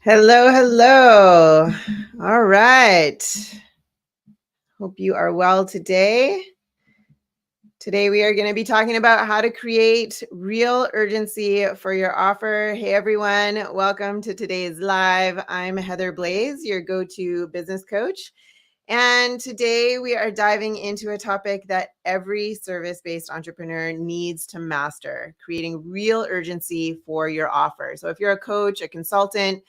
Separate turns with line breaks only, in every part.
Hello, hello. All right. Hope you are well today. Today, we are going to be talking about how to create real urgency for your offer. Hey, everyone. Welcome to today's live. I'm Heather Blaze, your go to business coach. And today, we are diving into a topic that every service based entrepreneur needs to master, creating real urgency for your offer. So, if you're a coach, a consultant,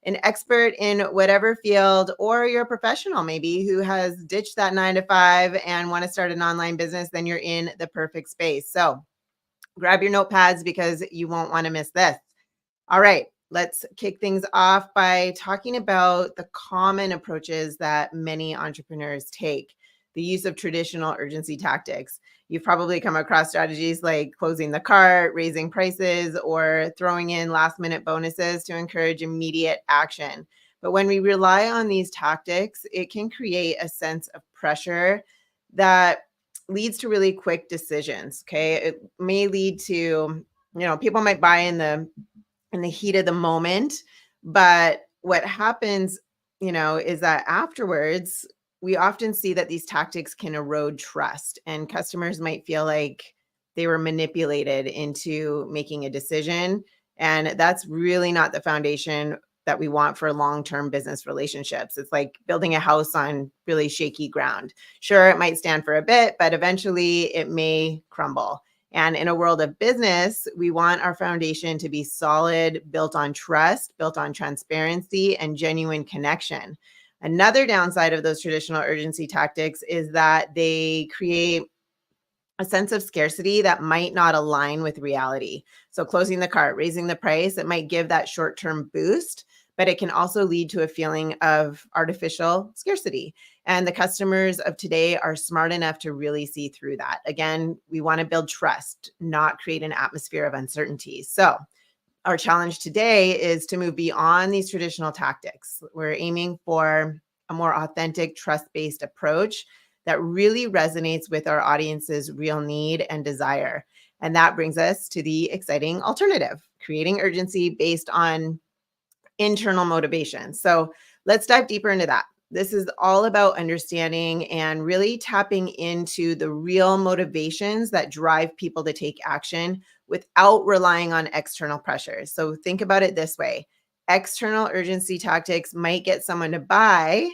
an expert in whatever field, or you're a professional maybe who has ditched that 9 to 5 and want to start an online business, then you're in the perfect space. So grab your notepads because you won't want to miss this. All right, let's kick things off by talking about the common approaches that many entrepreneurs take. The use of traditional urgency tactics. You've probably come across strategies like closing the cart, raising prices, or throwing in last minute bonuses to encourage immediate action. But when we rely on these tactics, it can create a sense of pressure that leads to really quick decisions. Okay. It may lead to, people might buy in the heat of the moment. But what happens, is that afterwards, we often see that these tactics can erode trust, and customers might feel like they were manipulated into making a decision. And that's really not the foundation that we want for long-term business relationships. It's like building a house on really shaky ground. Sure, it might stand for a bit, but eventually it may crumble. And in a world of business, we want our foundation to be solid, built on trust, built on transparency, and genuine connection. Another downside of those traditional urgency tactics is that they create a sense of scarcity that might not align with reality. So closing the cart, raising the price, it might give that short-term boost, but it can also lead to a feeling of artificial scarcity. And the customers of today are smart enough to really see through that. Again, we want to build trust, not create an atmosphere of uncertainty. So our challenge today is to move beyond these traditional tactics. We're aiming for a more authentic, trust-based approach that really resonates with our audience's real need and desire. And that brings us to the exciting alternative, creating urgency based on internal motivation. So let's dive deeper into that. This is all about understanding and really tapping into the real motivations that drive people to take action without relying on external pressures. So think about it this way. External urgency tactics might get someone to buy,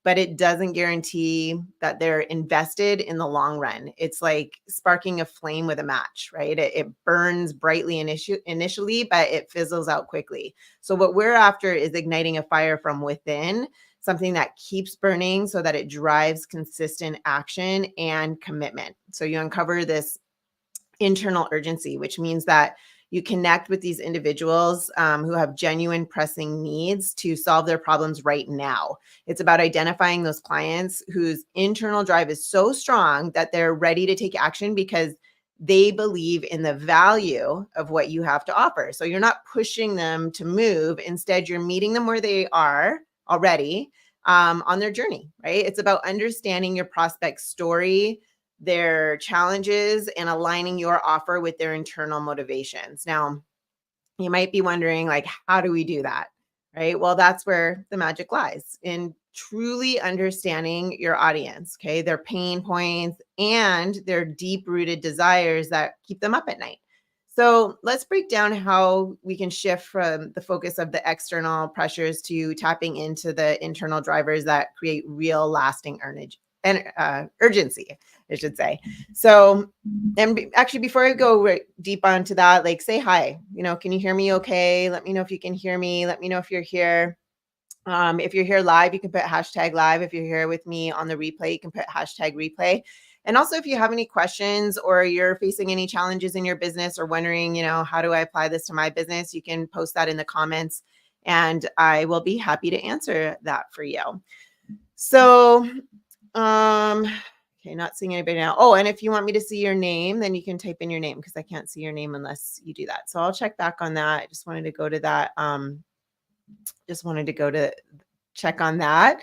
but it doesn't guarantee that they're invested in the long run. It's like sparking a flame with a match, right? It burns brightly initially, but it fizzles out quickly. So what we're after is igniting a fire from within, something that keeps burning so that it drives consistent action and commitment. So you uncover this internal urgency, which means that you connect with these individuals who have genuine pressing needs to solve their problems right now. It's about identifying those clients whose internal drive is so strong that they're ready to take action because they believe in the value of what you have to offer. So you're not pushing them to move. Instead, you're meeting them where they are already on their journey, right? It's about understanding your prospect's story, their challenges, and aligning your offer with their internal motivations. Now, you might be wondering, like, how do we do that? Right? Well, that's where the magic lies, in truly understanding your audience, okay? Their pain points and their deep-rooted desires that keep them up at night. So let's break down how we can shift from the focus of the external pressures to tapping into the internal drivers that create real lasting urgency, I should say. So, and actually, before I go deep onto that, like, say hi. Can you hear me okay? Let me know if you can hear me. Let me know if you're here. If you're here live, you can put hashtag live. If you're here with me on the replay, you can put hashtag replay. And also, if you have any questions or you're facing any challenges in your business or wondering, how do I apply this to my business, you can post that in the comments and I will be happy to answer that for you. So, okay, not seeing anybody now. Oh, and if you want me to see your name, then you can type in your name because I can't see your name unless you do that. So I'll check back on that. I just wanted to go to that. Just wanted to go to check on that.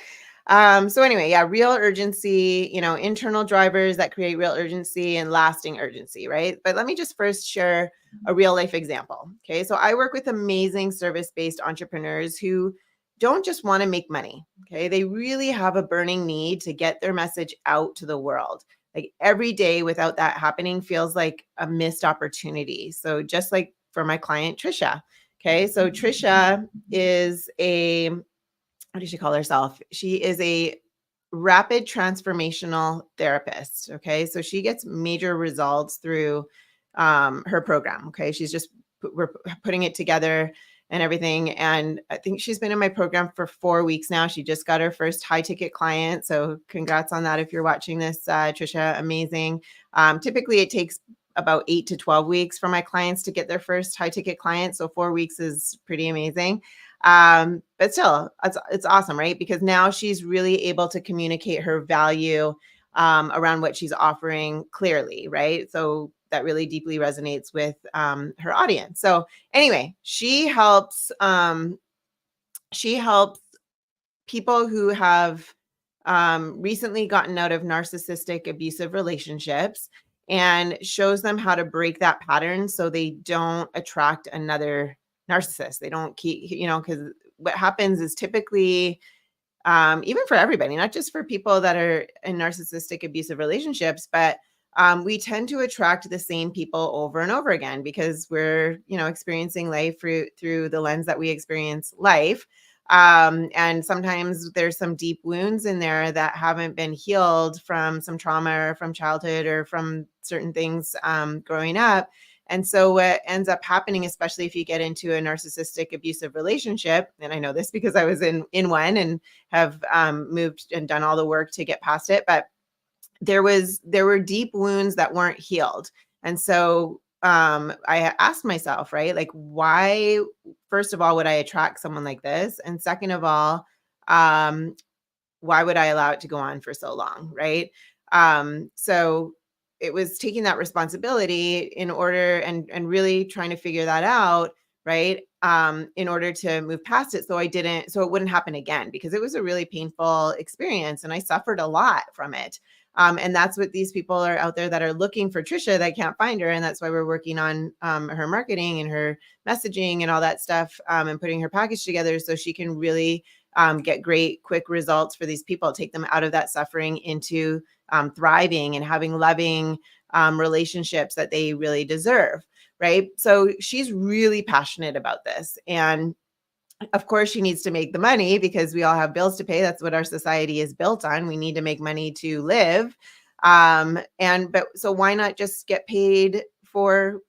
So anyway, yeah, real urgency, internal drivers that create real urgency and lasting urgency, right? But let me just first share a real life example. Okay. So I work with amazing service-based entrepreneurs who don't just want to make money. Okay. They really have a burning need to get their message out to the world. Like every day without that happening feels like a missed opportunity. So just like for my client, Trisha. Okay. So Trisha is what does she call herself? She is a rapid transformational therapist. Okay. So she gets major results through her program. Okay. We're putting it together and everything. And I think she's been in my program for 4 weeks now. She just got her first high ticket client. So congrats on that. If you're watching this, Trisha, amazing. Typically it takes about 8 to 12 weeks for my clients to get their first high ticket client. So 4 weeks is pretty amazing. But still, it's awesome, right? Because now she's really able to communicate her value around what she's offering clearly, right? So that really deeply resonates with her audience. So anyway, she helps people who have recently gotten out of narcissistic abusive relationships and shows them how to break that pattern so they don't attract another narcissist. They don't keep, because what happens is typically, even for everybody, not just for people that are in narcissistic abusive relationships, but we tend to attract the same people over and over again because we're, experiencing life through the lens that we experience life. And sometimes there's some deep wounds in there that haven't been healed from some trauma or from childhood or from certain things growing up. And so what ends up happening, especially if you get into a narcissistic abusive relationship, and I know this because I was in one and have moved and done all the work to get past it, but there were deep wounds that weren't healed. And so I asked myself, right, like why, first of all, would I attract someone like this? And second of all, um, why would I allow it to go on for so long, right? So it was taking that responsibility in order and really trying to figure that out, right? In order to move past it, so it wouldn't happen again, because it was a really painful experience and I suffered a lot from it. And that's what these people are out there that are looking for Trisha that can't find her, and that's why we're working on her marketing and her messaging and all that stuff, and putting her package together so she can really get great, quick results for these people, take them out of that suffering into thriving and having loving relationships that they really deserve. Right. So she's really passionate about this. And of course, she needs to make the money because we all have bills to pay. That's what our society is built on. We need to make money to live. But so why not just get paid for,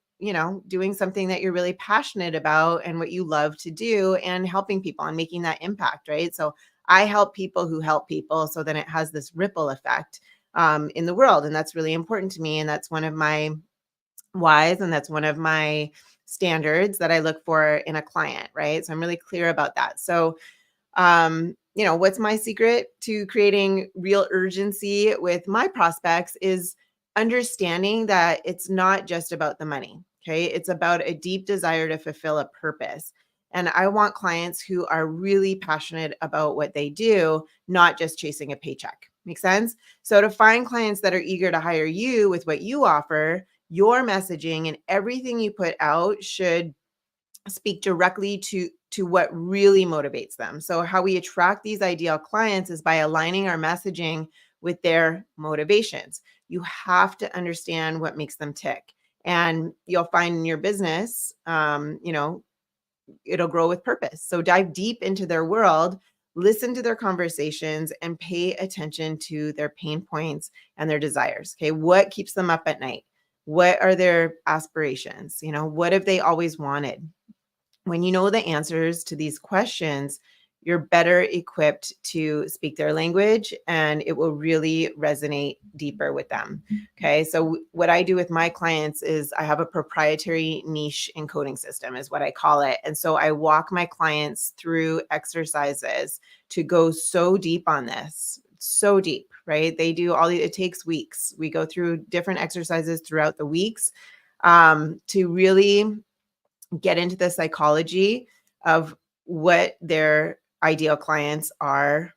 doing something that you're really passionate about and what you love to do and helping people and making that impact, right? So I help people who help people, so then it has this ripple effect in the world. And that's really important to me. And that's one of my whys, and that's one of my standards that I look for in a client, right? So I'm really clear about that. So, what's my secret to creating real urgency with my prospects is understanding that it's not just about the money. Okay. It's about a deep desire to fulfill a purpose. And I want clients who are really passionate about what they do, not just chasing a paycheck. Make sense? So to find clients that are eager to hire you with what you offer, your messaging and everything you put out should speak directly to what really motivates them. So how we attract these ideal clients is by aligning our messaging with their motivations. You have to understand what makes them tick, and you'll find in your business, it'll grow with purpose. So dive deep into their world, listen to their conversations, and pay attention to their pain points and their desires. Okay, what keeps them up at night? What are their aspirations? What have they always wanted? When you know the answers to these questions, you're better equipped to speak their language, and it will really resonate deeper with them. Okay. So what I do with my clients is I have a proprietary niche encoding system is what I call it. And so I walk my clients through exercises to go so deep on this, so deep, right? They do it takes weeks. We go through different exercises throughout the weeks to really get into the psychology of what their ideal clients are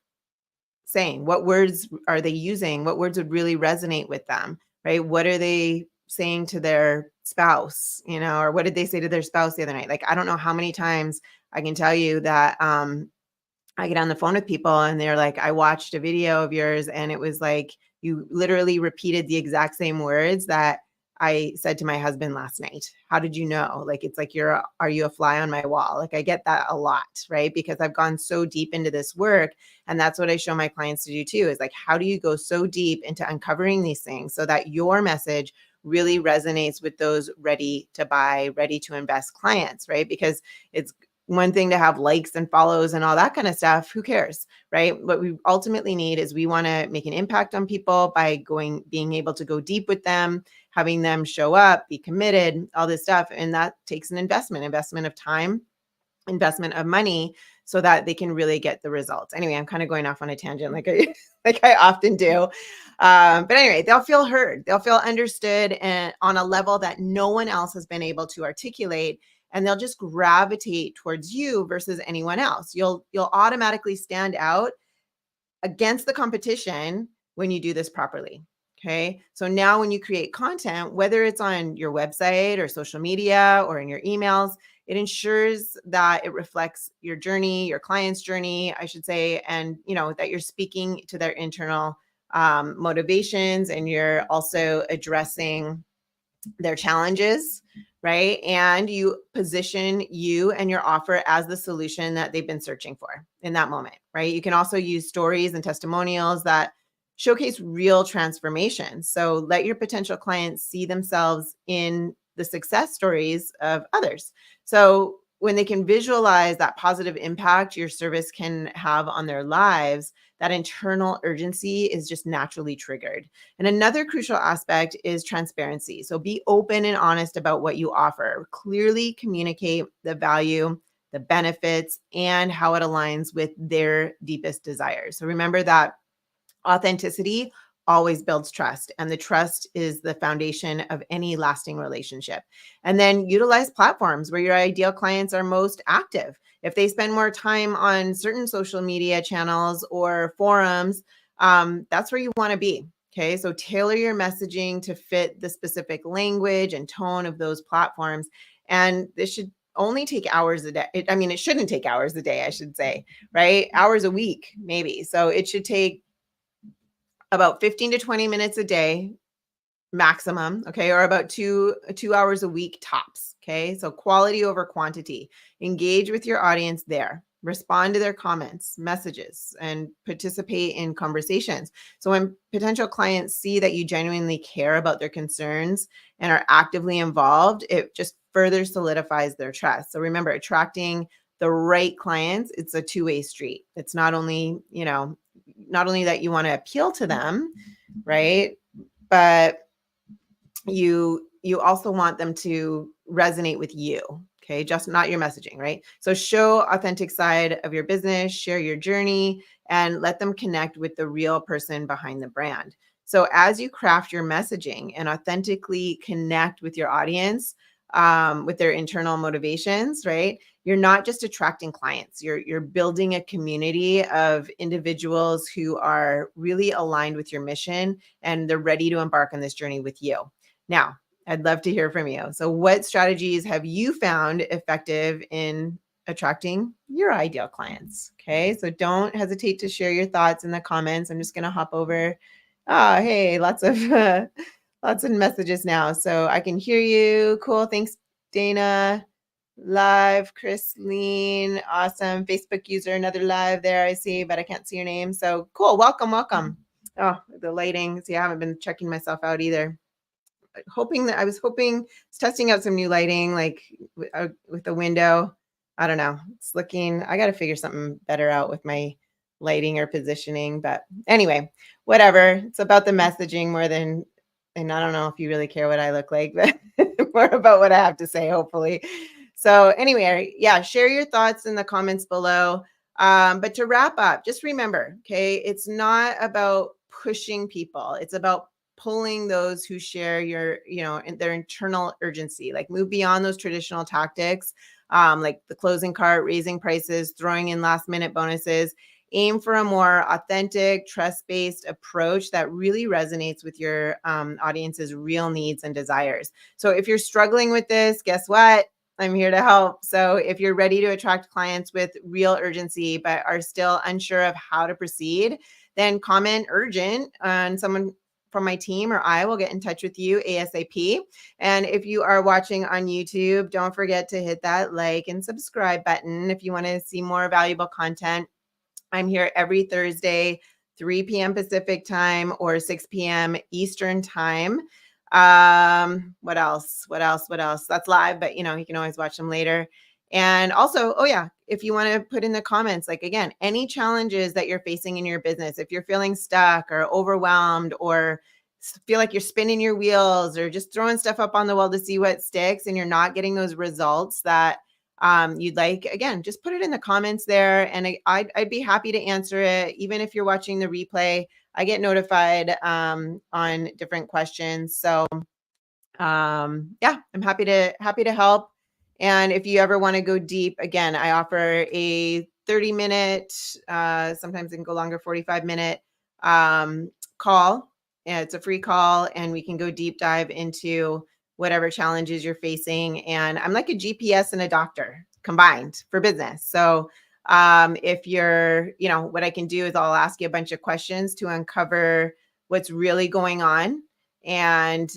saying? What words are they using? What words would really resonate with them, right? What are they saying to their spouse, or what did they say to their spouse the other night? Like, I don't know how many times I can tell you that I get on the phone with people and they're like, I watched a video of yours and it was like you literally repeated the exact same words that I said to my husband last night. How did you know? Like, it's like, are you a fly on my wall? Like, I get that a lot, right? Because I've gone so deep into this work. And that's what I show my clients to do too, is like, how do you go so deep into uncovering these things so that your message really resonates with those ready to buy, ready to invest clients, right? Because it's one thing to have likes and follows and all that kind of stuff. Who cares, right? What we ultimately need is we want to make an impact on people by being able to go deep with them, having them show up, be committed, all this stuff. And that takes an investment of time, investment of money, so that they can really get the results. Anyway, I'm kind of going off on a tangent like I often do. But anyway, they'll feel heard, they'll feel understood, and on a level that no one else has been able to articulate. And they'll just gravitate towards you versus anyone else. You'll automatically stand out against the competition when you do this properly. Okay. So now when you create content, whether it's on your website or social media or in your emails, it ensures that it reflects your journey, your client's journey, I should say, and that you're speaking to their internal motivations, and you're also addressing their challenges, right? And you position you and your offer as the solution that they've been searching for in that moment, right? You can also use stories and testimonials that showcase real transformation. So let your potential clients see themselves in the success stories of others. So when they can visualize that positive impact your service can have on their lives, that internal urgency is just naturally triggered. And another crucial aspect is transparency. So be open and honest about what you offer. Clearly communicate the value, the benefits, and how it aligns with their deepest desires. So remember that authenticity always builds trust, and the trust is the foundation of any lasting relationship. And then utilize platforms where your ideal clients are most active. If they spend more time on certain social media channels or forums, that's where you want to be. Okay, so tailor your messaging to fit the specific language and tone of those platforms. And this should only take hours a day. It shouldn't take hours a day, I should say, right? Hours a week, maybe. So it should take about 15 to 20 minutes a day maximum, okay, or about two hours a week tops, okay? So quality over quantity. Engage with your audience there. Respond to their comments, messages, and participate in conversations. So when potential clients see that you genuinely care about their concerns and are actively involved, it just further solidifies their trust. So remember, attracting the right clients, it's a two-way street. It's not only that you want to appeal to them, right? But you also want them to resonate with you. Okay, just not your messaging, right? So show authentic side of your business, share your journey, and let them connect with the real person behind the brand. So as you craft your messaging and authentically connect with your audience, with their internal motivations, right? You're not just attracting clients, you're building a community of individuals who are really aligned with your mission, and they're ready to embark on this journey with you. Now, I'd love to hear from you. So what strategies have you found effective in attracting your ideal clients? Okay, so don't hesitate to share your thoughts in the comments. I'm just going to hop over. Hey, lots of messages now. So I can hear you. Cool. Thanks, Dana. Live, Chrisleen. Awesome. Facebook user, another live there I see, but I can't see your name. So cool. Welcome. Oh, the lighting. See, I haven't been checking myself out either. I was testing out some new lighting, like with the window. I don't know. It's looking, I got to figure something better out with my lighting or positioning. But anyway, whatever. It's about the messaging more than, and I don't know if you really care what I look like, but more about what I have to say, hopefully. So anyway, yeah, share your thoughts in the comments below. But to wrap up, just remember, okay, it's not about pushing people. It's about pulling those who share your, their internal urgency. Like, move beyond those traditional tactics, like the closing cart, raising prices, throwing in last minute bonuses, aim for a more authentic, trust-based approach that really resonates with your audience's real needs and desires. So if you're struggling with this, guess what? I'm here to help. So if you're ready to attract clients with real urgency, but are still unsure of how to proceed, then comment urgent and someone from my team or I will get in touch with you ASAP. And if you are watching on YouTube, don't forget to hit that like and subscribe button if you want to see more valuable content. I'm here every Thursday, 3 p.m. Pacific time or 6 p.m. Eastern time. What else? That's live, but you can always watch them later. And also, oh yeah, if you want to put in the comments, like again, any challenges that you're facing in your business, if you're feeling stuck or overwhelmed or feel like you're spinning your wheels or just throwing stuff up on the wall to see what sticks and you're not getting those results that you'd like, again, just put it in the comments there and I'd be happy to answer it. Even if you're watching the replay, I get notified on different questions. So yeah, I'm happy to help. And if you ever want to go deep, again, I offer a 30-minute, sometimes it can go longer, 45-minute call. And it's a free call and we can go deep dive into whatever challenges you're facing. And I'm like a GPS and a doctor combined for business. So if you're, what I can do is I'll ask you a bunch of questions to uncover what's really going on and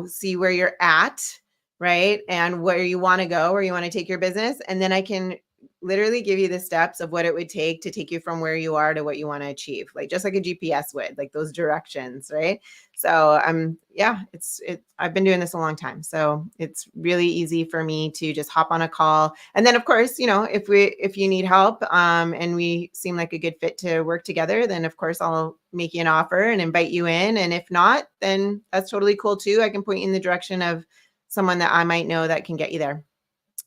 see where you're at, right? And where you want to go, where you want to take your business. And then I can literally give you the steps of what it would take to take you from where you are to what you want to achieve, like just like a GPS would, like those directions, right? So I've been doing this a long time. So it's really easy for me to just hop on a call. And then of course, if you need help and we seem like a good fit to work together, then of course I'll make you an offer and invite you in. And if not, then that's totally cool too. I can point you in the direction of someone that I might know that can get you there.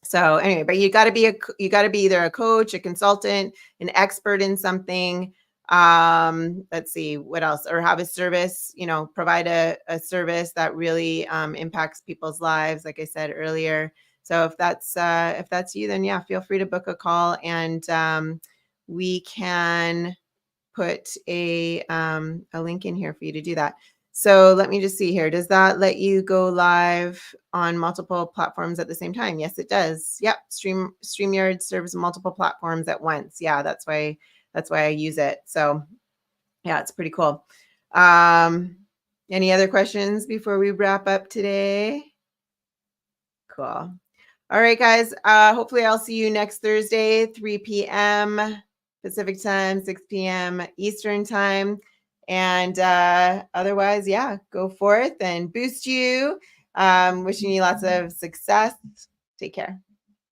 So anyway, but you got to be either a coach, a consultant, an expert in something. Let's see what else, or have a service, provide a service that really impacts people's lives, like I said earlier. So if that's you, then yeah, feel free to book a call and we can put a link in here for you to do that. So let me just see here. Does that let you go live on multiple platforms at the same time? Yes, it does. Yep. StreamYard serves multiple platforms at once. Yeah, that's why I use it. So yeah, it's pretty cool. Any other questions before we wrap up today? Cool. All right, guys. Hopefully I'll see you next Thursday, 3 p.m. Pacific time, 6 p.m. Eastern time. And otherwise, yeah, go forth and boost you. Wishing you lots of success. Take care.